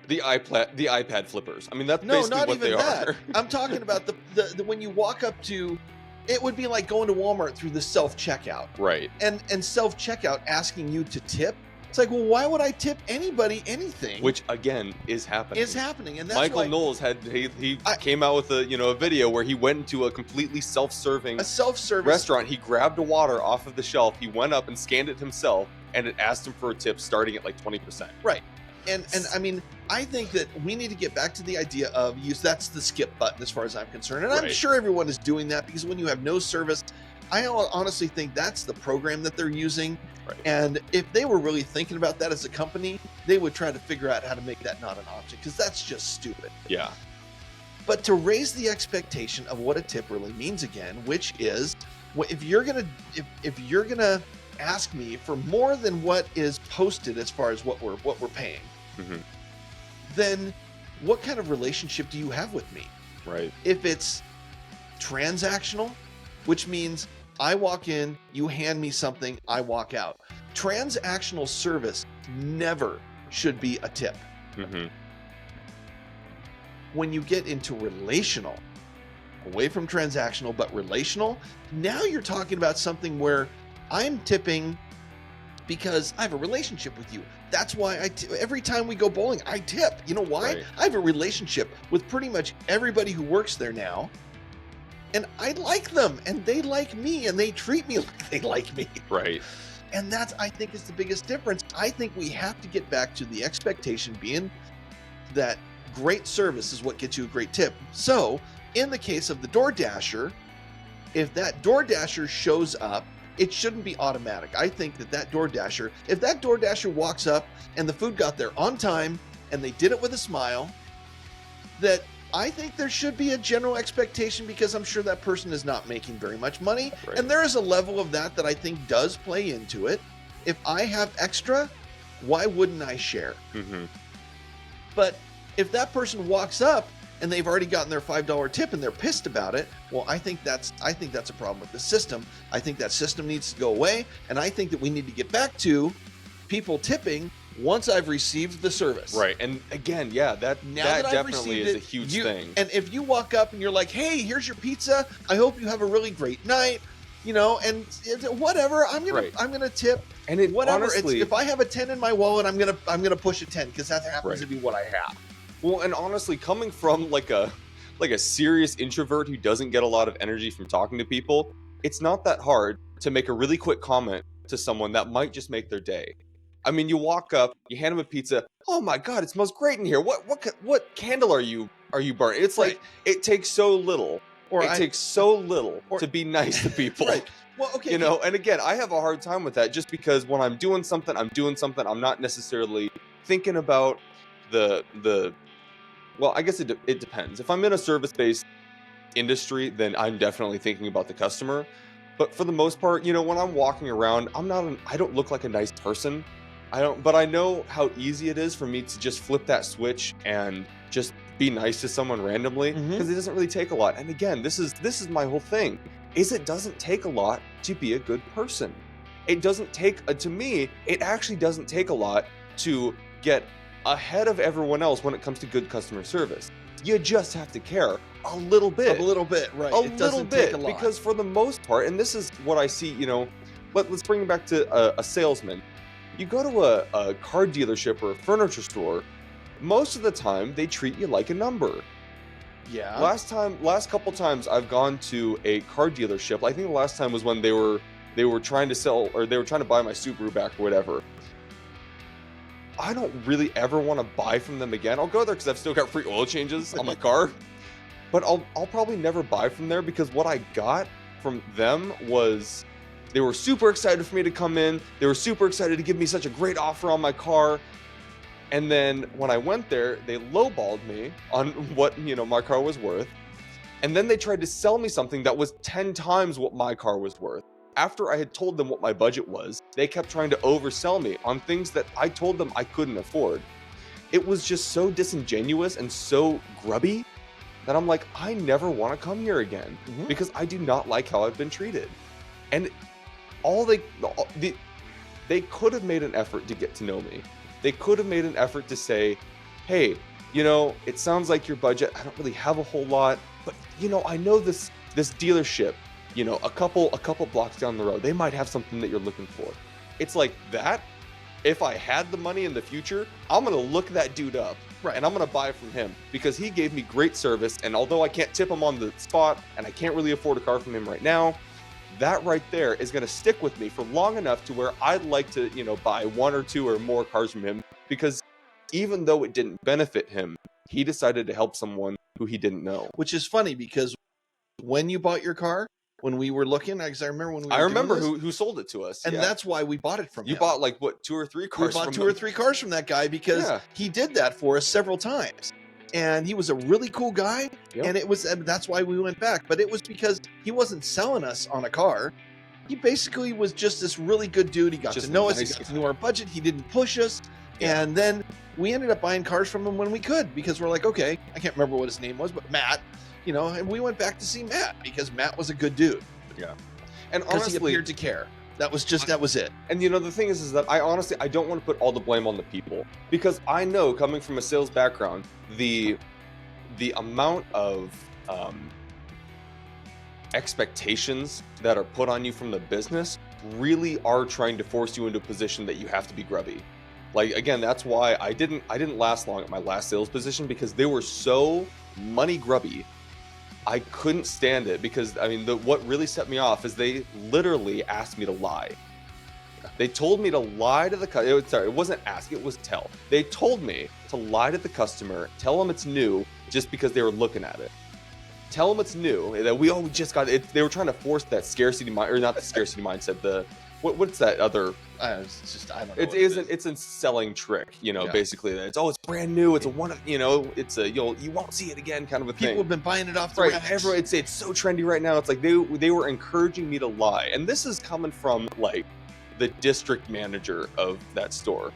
The iPad flippers. I mean, that's no, basically not what even they that. are. I'm talking about the when you walk up to, it would be like going to Walmart through the self-checkout. Right. And self-checkout asking you to tip. It's like, well, why would I tip anybody anything? Which again is happening. is happening, and that's Michael why Knowles he came out with a video where he went into a completely self-serving a self-service restaurant. He grabbed a water off of the shelf. He went up and scanned it himself, and it asked him for a tip starting at like 20%. Right. And I mean, I think that we need to get back to the idea of that's the skip button as far as I'm concerned. And I'm Right. sure everyone is doing that, because when you have no service, I honestly think that's the program that they're using. Right. And if they were really thinking about that as a company, they would try to figure out how to make that not an option, because that's just stupid. Yeah. But to raise the expectation of what a tip really means again, which is, if you're gonna ask me for more than what is posted as far as what we're paying, Mhm. then what kind of relationship do you have with me? Right. If it's transactional, which means I walk in, you hand me something, I walk out. Transactional service never should be a tip. Hmm. When you get into relational, away from transactional, but relational, now you're talking about something where I'm tipping because I have a relationship with you. That's why every time we go bowling, I tip. You know why? Right. I have a relationship with pretty much everybody who works there now. And I like them, and they like me, and they treat me like they like me. Right. And that's, I think, is the biggest difference. I think we have to get back to the expectation being that great service is what gets you a great tip. So, in the case of the DoorDasher, if that DoorDasher shows up, it shouldn't be automatic. I think if that DoorDasher walks up and the food got there on time and they did it with a smile, that I think there should be a general expectation, because I'm sure that person is not making very much money. Right. And there is a level of that I think does play into it. If I have extra, why wouldn't I share? Hmm. But if that person walks up and they've already gotten their $5 tip and they're pissed about it, well, I think that's a problem with the system. I think that system needs to go away, and I think that we need to get back to people tipping once I've received the service. Right. And again, yeah, that I've definitely received is it, a huge you- thing. And if you walk up and you're like, "Hey, here's your pizza. I hope you have a really great night," and whatever, I'm gonna tip. And it Whatever. honestly, If I have a 10 in my wallet, I'm gonna push a 10, because that happens Right. to be what I have. well, and honestly, coming from like a serious introvert who doesn't get a lot of energy from talking to people, it's not that hard to make a really quick comment to someone that might just make their day. I mean, you walk up, you hand them a pizza. Oh my God, it smells great in here. What candle are you burning? It's like, it takes so little. Or takes so little or- to be nice to people. Right. Well, okay. And again, I have a hard time with that, just because when I'm doing something, I'm not necessarily thinking about the well, I guess it depends. If I'm in a service-based industry, then I'm definitely thinking about the customer. But for the most part, when I'm walking around, I don't look like a nice person. But I know how easy it is for me to just flip that switch and just be nice to someone randomly because it doesn't really take a lot. And again, this is my whole thing. Is it doesn't take a lot to be a good person. It doesn't take to me, it actually doesn't take a lot to get ahead of everyone else when it comes to good customer service. You just have to care a little bit. A little bit, right. A It little doesn't bit, take a lot. because for the most part, and this is what I see, let's bring it back to a salesman. You go to a car dealership or a furniture store, most of the time they treat you like a number. Yeah. Last couple times I've gone to a car dealership, I think the last time was when they were trying to sell, or they were trying to buy my Subaru back or whatever. I don't really ever want to buy from them again. I'll go there because I've still got free oil changes on my car, but I'll probably never buy from there, because what I got from them was they were super excited for me to come in. They were super excited to give me such a great offer on my car. And then when I went there, they lowballed me on what, my car was worth. And then they tried to sell me something that was 10 times what my car was worth. After I had told them what my budget was, they kept trying to oversell me on things that I told them I couldn't afford. It was just so disingenuous and so grubby that I'm like, I never want to come here again, because I do not like how I've been treated. And they could have made an effort to get to know me. They could have made an effort to say, hey, it sounds like your budget, I don't really have a whole lot, but I know this dealership, a couple blocks down the road, they might have something that you're looking for. It's like that. If I had the money in the future, I'm going to look that dude up. Right. And I'm going to buy from him because he gave me great service. And although I can't tip him on the spot and I can't really afford a car from him right now, that right there is going to stick with me for long enough to where I'd like to, buy one or two or more cars from him, because even though it didn't benefit him, he decided to help someone who he didn't know. Which is funny, because when you bought your car, when we were looking, because I remember when we were I remember doing this, who sold it to us. and that's why we bought it from him. You bought like what, 2 or 3 cars? We bought from 2 him. or 3 cars from that guy, because he did that for us several times. And he was a really cool guy, and that's why we went back. But it was because he wasn't selling us on a car. He basically was just this really good dude. He got to know us. He got to know our budget. He didn't push us. And then we ended up buying cars from him when we could, because we're like, okay, I can't remember what his name was, but Matt, and we went back to see Matt because Matt was a good dude. Yeah. And honestly, honestly, he appeared to care. That was it. And the thing is that I don't want to put all the blame on the people, because I know, coming from a sales background, the amount of expectations that are put on you from the business really are trying to force you into a position that you have to be grubby. Like, again, that's why I didn't last long at my last sales position, because they were so money grubby. I couldn't stand it, because what really set me off is they literally asked me to lie. They told me to lie to the customer. It wasn't ask, it was tell. They told me to lie to the customer, tell them it's new, just because they were looking at it. Tell them it's new, that we just got it. They were trying to force that scarcity mind, or not the scarcity mindset, what's that other? It's just, I don't know. It's a selling trick, basically. That it's brand new. It's a one, it's a you won't see it again kind of a thing. People have been buying it off the racks. Everyone, it's so trendy right now. It's like they were encouraging me to lie, and this is coming from like the district manager of that store.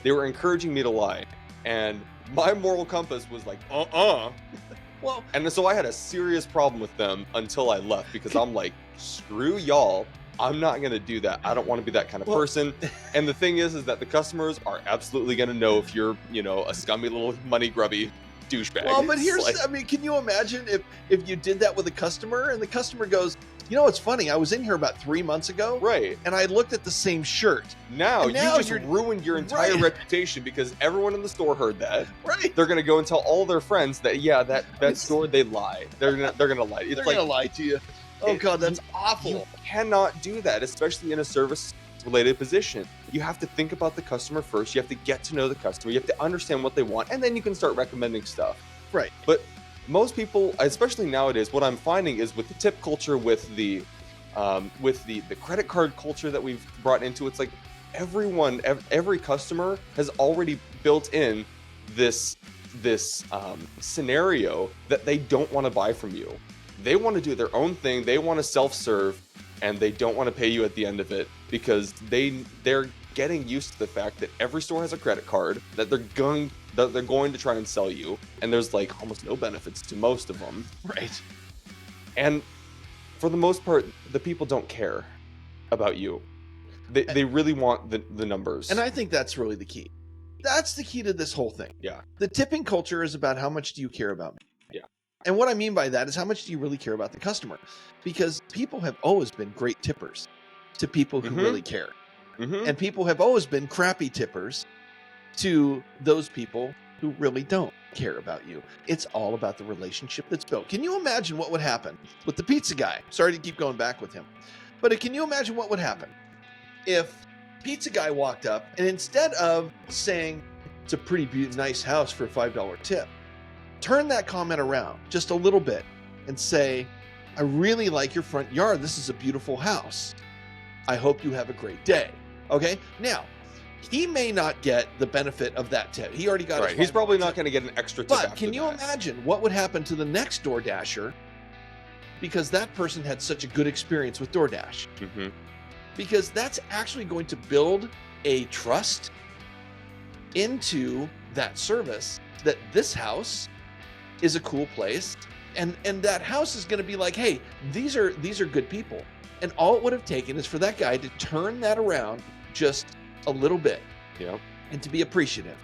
They were encouraging me to lie, and my moral compass was like, Well, and so I had a serious problem with them until I left, because I'm like, screw y'all. I'm not going to do that. I don't want to be that kind of person. And the thing is that the customers are absolutely going to know if you're, a scummy little money grubby douchebag. Well, but here's, can you imagine if you did that with a customer and the customer goes, it's funny, I was in here about 3 months ago. Right. And I looked at the same shirt. Now you just ruined your entire reputation, because everyone in the store heard that. Right. They're going to go and tell all their friends that, that store, they lie. They're going to lie. They're going to lie to you. Oh, God, that's awful. You cannot do that, especially in a service-related position. You have to think about the customer first. You have to get to know the customer. You have to understand what they want, and then you can start recommending stuff. Right. But most people, especially nowadays, what I'm finding is with the tip culture, with the credit card culture that we've brought into, it's like every customer has already built in this scenario that they don't want to buy from you. They want to do their own thing. They want to self-serve, and they don't want to pay you at the end of it, because they're getting used to the fact that every store has a credit card, that they're going They're going to try and sell you, and there's like almost no benefits to most of them. Right. And for the most part, the people don't care about you. They really want the numbers. And I think that's really the key. That's the key to this whole thing. Yeah. The tipping culture is about how much do you care about me? Yeah. And what I mean by that is how much do you really care about the customer? Because people have always been great tippers to people who really care. And people have always been crappy tippers to those people who really don't care about you. It's all about the relationship that's built. Can you imagine what would happen with the pizza guy? Sorry to keep going back with him. But can you imagine what would happen if pizza guy walked up and instead of saying it's a pretty nice house for a $5 tip, turn that comment around just a little bit and say, I really like your front yard. This is a beautiful house. I hope you have a great day. Okay. Now, he may not get the benefit of that tip. He already got right. He's probably not going to get an extra tip. But can you imagine what would happen to the next DoorDasher because that person had such a good experience with DoorDash? Because that's actually going to build a trust into that service that this house is a cool place, and that house is going to be like, hey, these are good people. And all it would have taken is for that guy to turn that around just a little bit. Yeah. And to be appreciative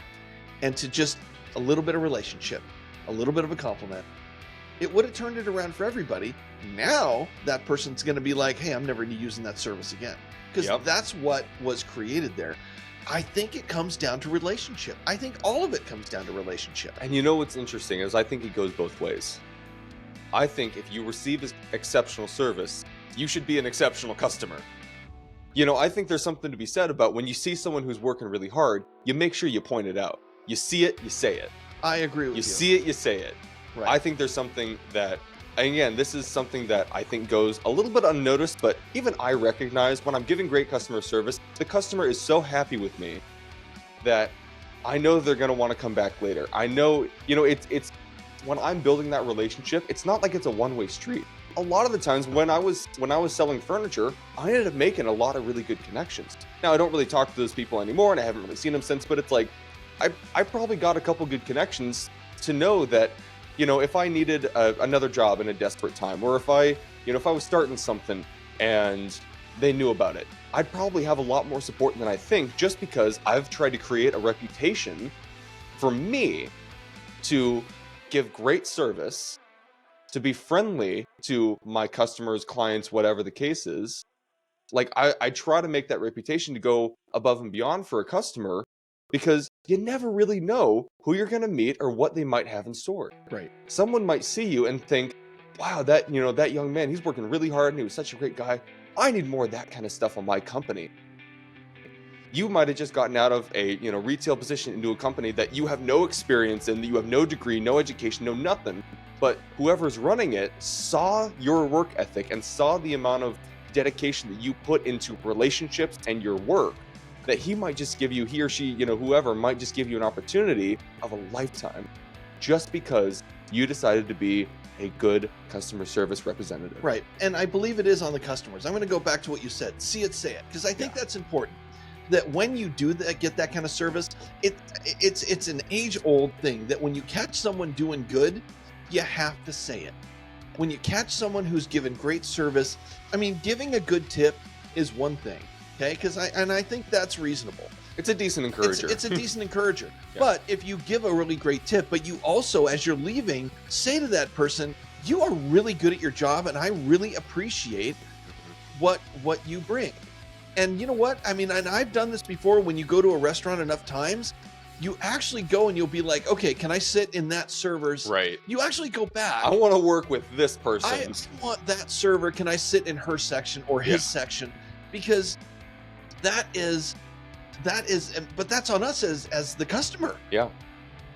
and to just a little bit of relationship, a little bit of a compliment. It would have turned it around for everybody. Now that person's going to be like, hey, I'm never using that service again. Because that's what was created there. I think it comes down to relationship. I think all of it comes down to relationship. And you know what's interesting is I think it goes both ways. I think if you receive exceptional service, you should be an exceptional customer. You know, I think there's something to be said about when you see someone who's working really hard, you make sure you point it out. You see it, you say it. I agree with you. You see it, you say it. Right. I think there's something that, again, this is something that I think goes a little bit unnoticed, but even I recognize when I'm giving great customer service, the customer is so happy with me that I know they're going to want to come back later. I know, you know, it's when I'm building that relationship, it's not like it's a one-way street. A lot of the times when I was selling furniture, I ended up making a lot of really good connections. Now, I don't really talk to those people anymore, and I haven't really seen them since, but it's like, I probably got a couple good connections to know that, you know, if I needed another job in a desperate time, or if I was starting something and they knew about it, I'd probably have a lot more support than I think, just because I've tried to create a reputation for me to give great service, to be friendly to my customers, clients, whatever the case is. Like I try to make that reputation to go above and beyond for a customer, because you never really know who you're going to meet or what they might have in store. Right. Someone might see you and think, wow, that young man, he's working really hard and he was such a great guy. I need more of that kind of stuff on my company. You might have just gotten out of a retail position into a company that you have no experience in, that you have no degree, no education, no nothing. But whoever's running it saw your work ethic and saw the amount of dedication that you put into relationships and your work, that he might just give you, he or she, whoever might just give you an opportunity of a lifetime just because you decided to be a good customer service representative. Right. And I believe it is on the customers. I'm going to go back to what you said. See it, say it. Because I think that's important. That when you do that, get that kind of service, it's an age-old thing that when you catch someone doing good, you have to say it. When you catch someone who's given great service, I mean, giving a good tip is one thing, okay? I think that's reasonable. It's a decent encourager. It's a decent encourager. Yeah. But if you give a really great tip, but you also, as you're leaving, say to that person, you are really good at your job, and I really appreciate what you bring. And you know what? I mean, and I've done this before. When you go to a restaurant enough times, you actually go and you'll be like, okay, can I sit in that server's? Right. You actually go back. I want to work with this person. I want that server. Can I sit in her section or his section? Because that is, but that's on us as the customer. Yeah.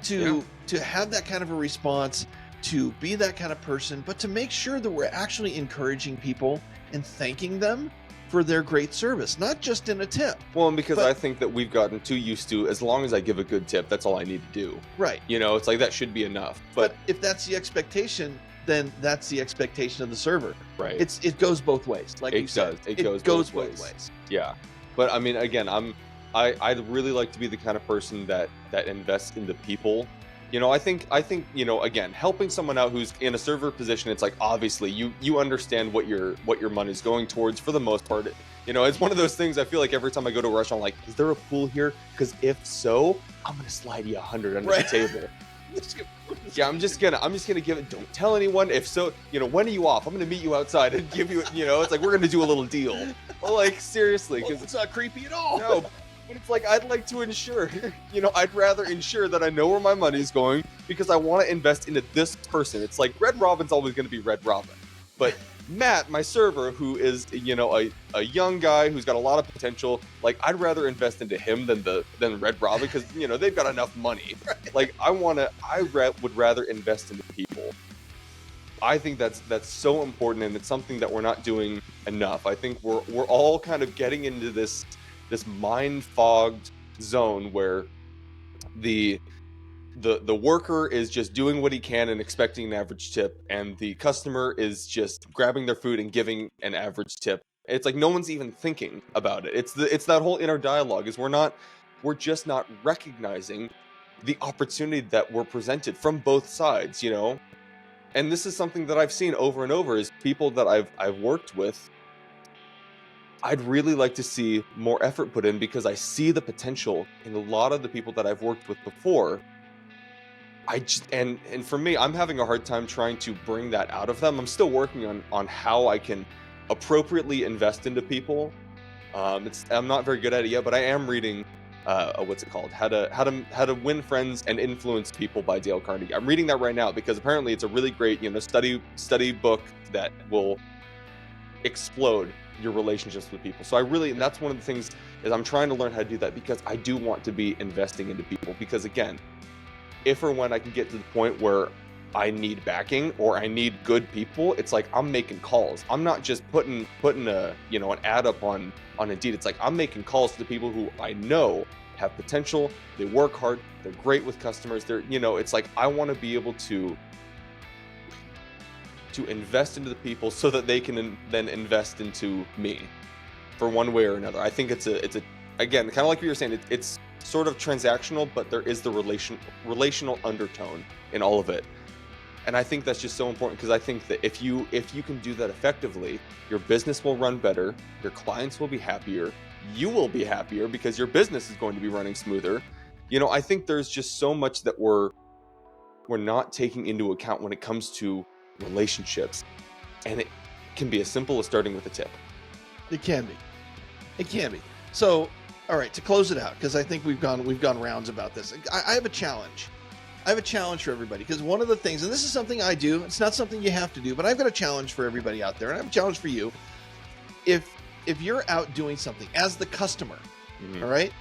To have that kind of a response, to be that kind of person, but to make sure that we're actually encouraging people and thanking them for their great service, not just in a tip. Well, and because I think that we've gotten too used to, as long as I give a good tip, that's all I need to do. Right. It's like that should be enough. But if that's the expectation, then that's the expectation of the server. Right. It goes both ways. Like you said, it goes both ways. Yeah. But I mean, again, I'm I'd really like to be the kind of person that invests into people. I think again, helping someone out who's in a server position, it's like obviously you understand what your money's going towards for the most part. It's one of those things. I feel like every time I go to a restaurant, I'm like, is there a pool here? Because if so, I'm gonna slide you 100 under the table. Yeah, I'm just gonna give it. Don't tell anyone. If so, when are you off? I'm gonna meet you outside and give you. It's like we're gonna do a little deal. Well, like seriously, because it's not creepy at all. No, but it's like I'd like to ensure. I'd rather ensure that I know where my money's going because I want to invest into this person. It's like Red Robin's always gonna be Red Robin, but Matt, my server, who is a young guy who's got a lot of potential, like I'd rather invest into him than Red Robin because they've got enough money. Right. Like I would rather invest into people. I think that's so important, and it's something that we're not doing enough. I think we're all kind of getting into this mind fogged zone where the worker is just doing what he can and expecting an average tip, and the customer is just grabbing their food and giving an average tip. It's like no one's even thinking about it. It's that whole inner dialogue is we're just not recognizing the opportunity that we're presented from both sides, And this is something that I've seen over and over is people that I've worked with. I'd really like to see more effort put in because I see the potential in a lot of the people that I've worked with before. And for me, I'm having a hard time trying to bring that out of them. I'm still working on how I can appropriately invest into people. I'm not very good at it yet, but I am reading what's it called? How to Win Friends and Influence People by Dale Carnegie. I'm reading that right now because apparently it's a really great study book that will explode your relationships with people. So and that's one of the things is I'm trying to learn how to do that because I do want to be investing into people because again, if or when I can get to the point where I need backing or I need good people, it's like I'm making calls. I'm not just putting an ad up on Indeed. It's like I'm making calls to the people who I know have potential. They work hard. They're great with customers. It's like I want to be able to invest into the people so that they can then invest into me for one way or another. I think it's a again, kind of like what you're saying, it's sort of transactional, but there is the relational undertone in all of it. And I think that's just so important because I think that if you can do that effectively, your business will run better, your clients will be happier, you will be happier because your business is going to be running smoother. I think there's just so much that we're not taking into account when it comes to relationships. And it can be as simple as starting with a tip. It can be. So, all right, to close it out, because I think we've gone rounds about this. I have a challenge. I have a challenge for everybody because one of the things, and this is something I do, it's not something you have to do, but I've got a challenge for everybody out there, and I have a challenge for you. If you're out doing something as the customer, all right,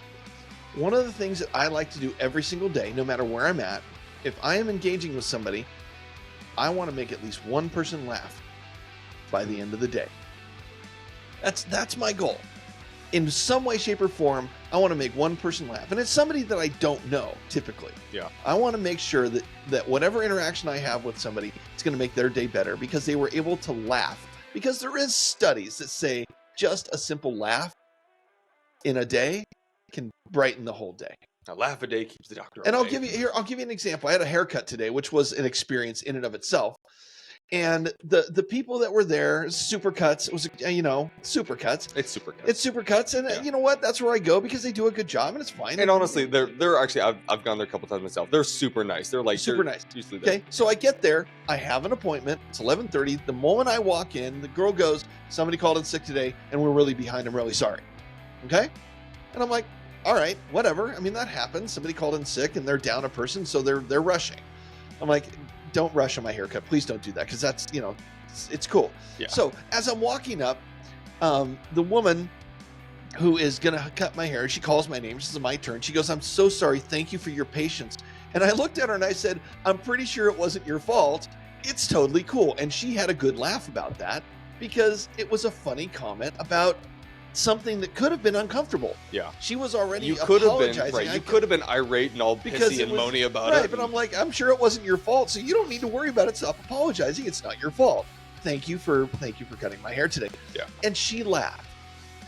one of the things that I like to do every single day, no matter where I'm at, if I am engaging with somebody, I want to make at least one person laugh by the end of the day. That's my goal. In some way, shape, or form, I want to make one person laugh. And it's somebody that I don't know, typically. Yeah. I want to make sure that whatever interaction I have with somebody, it's going to make their day better because they were able to laugh. Because there is studies that say just a simple laugh in a day can brighten the whole day. A laugh a day keeps the doctor away. And I'll give you an example. I had a haircut today, which was an experience in and of itself. And the people that were there, Supercuts, it was, Supercuts. It's Supercuts. It's Supercuts. And you know what? That's where I go because they do a good job and it's fine. And honestly, they're actually, I've gone there a couple times myself. They're super nice. They're nice. Usually there. Okay. So I get there. I have an appointment. It's 11:30. The moment I walk in, the girl goes, somebody called in sick today and we're really behind. I'm really sorry. Okay. And I'm like, all right, whatever. I mean, that happens. Somebody called in sick and they're down a person. So they're rushing. I'm like, don't rush on my haircut. Please don't do that. Cause that's, it's cool. Yeah. So as I'm walking up, the woman who is going to cut my hair, she calls my name. This is my turn. She goes, I'm so sorry. Thank you for your patience. And I looked at her and I said, I'm pretty sure it wasn't your fault. It's totally cool. And she had a good laugh about that because it was a funny comment about something that could have been uncomfortable. Yeah. She was already you could have been apologizing. right. You could have been irate and all pissy and moany about it. Right, but I'm like, I'm sure it wasn't your fault, so you don't need to worry about it. Stop apologizing. It's not your fault. Thank you for cutting my hair today. Yeah. And she laughed.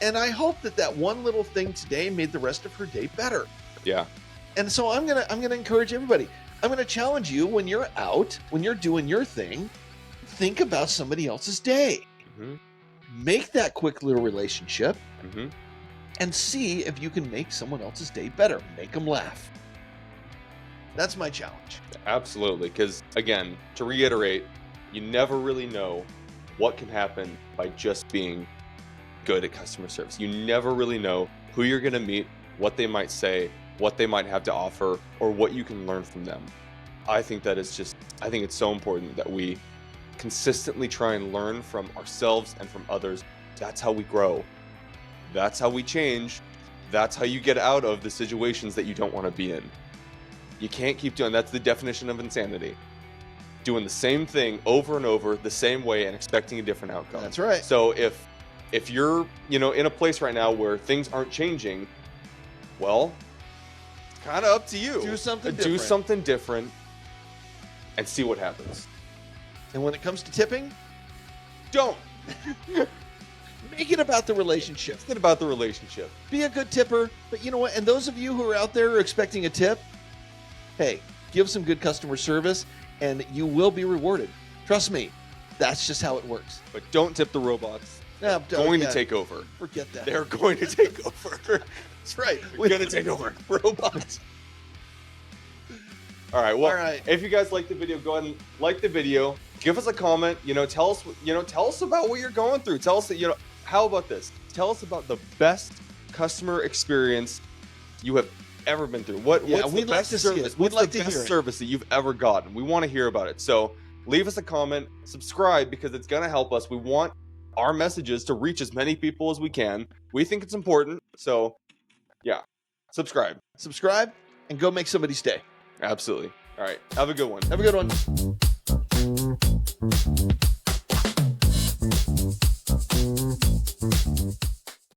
And I hope that that one little thing today made the rest of her day better. Yeah. And so I'm gonna encourage everybody. I'm gonna challenge you when you're out, when you're doing your thing, think about somebody else's day. Mm-hmm. Make that quick little relationship Mm-hmm. and see if you can make someone else's day better. Make them laugh. That's my challenge. Absolutely. Because again, to reiterate, you never really know what can happen by just being good at customer service. You never really know who you're going to meet, what they might say, what they might have to offer, or what you can learn from them. I think it's so important that we consistently try and learn from ourselves and from others. That's how we grow. That's how we change. That's how you get out of the situations that you don't want to be in. You can't keep doing, that's the definition of insanity. Doing the same thing over and over the same way and expecting a different outcome. That's right. So if you're, in a place right now where things aren't changing, well, it's kind of up to you. Do something Do different. something different and see what happens. And when it comes to tipping, Don't. make it about the relationship. Think about the relationship. Be a good tipper. But you know what? And those of you who are out there who are expecting a tip, hey, give some good customer service and you will be rewarded. Trust me, that's just how it works. But don't tip the robots. No, They're going to take over. Forget that. They're going to take over. That's right. We're going to take over. Robots. All right. Well, All right. if you guys like the video, go ahead and like the video. Give us a comment. Tell us about what you're going through. Tell us that, how about this? Tell us about the best customer experience you have ever been through. What's we'd the like best to see service? it. We'd What's like the to best hear it. service that you've ever gotten? We want to hear about it. So leave us a comment, subscribe, because it's going to help us. We want our messages to reach as many people as we can. We think it's important. So yeah, subscribe. Subscribe and go make somebody's day. Absolutely. All right. Have a good one. Have a good one.